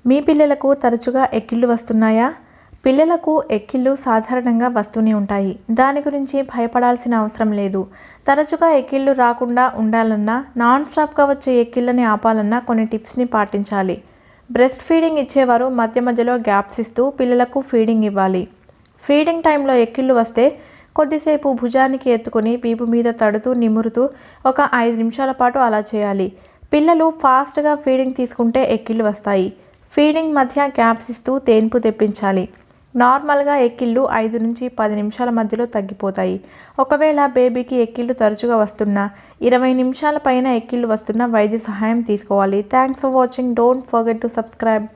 మీ పిల్లలకు తరచుగా ఎక్కిళ్ళు వస్తున్నాయా? పిల్లలకు ఎక్కిళ్ళు సాధారణంగా వస్తూనే ఉంటాయి. దాని గురించి భయపడాల్సిన అవసరం లేదు. తరచుగా ఎక్కిళ్ళు రాకుండా ఉండాలన్నా, నాన్ స్టాప్గా వచ్చే ఎక్కిళ్ళని ఆపాలన్నా కొన్ని టిప్స్ని పాటించాలి. బ్రెస్ట్ ఫీడింగ్ ఇచ్చేవారు మధ్య మధ్యలో గ్యాప్స్ ఇస్తూ పిల్లలకు ఫీడింగ్ ఇవ్వాలి. ఫీడింగ్ టైంలో ఎక్కిళ్ళు వస్తే కొద్దిసేపు భుజానికి ఎత్తుకొని వీపు మీద తడుతూ నిమురుతూ ఒక 5 నిమిషాల పాటు అలా చేయాలి. పిల్లలు ఫాస్ట్గా ఫీడింగ్ తీసుకుంటే ఎక్కిళ్ళు వస్తాయి. ఫీడింగ్ మధ్య గ్యాప్స్ ఇస్తూ తేన్పు తెప్పించాలి. నార్మల్గా ఎక్కిళ్ళు 5 నుంచి 10 నిమిషాల మధ్యలో తగ్గిపోతాయి. ఒకవేళ బేబీకి ఎక్కిళ్ళు తరచుగా వస్తున్నా, 20 నిమిషాల పైన ఎక్కిళ్ళు వస్తున్నా వైద్య సహాయం తీసుకోవాలి. Thanks for watching. Don't forget to subscribe.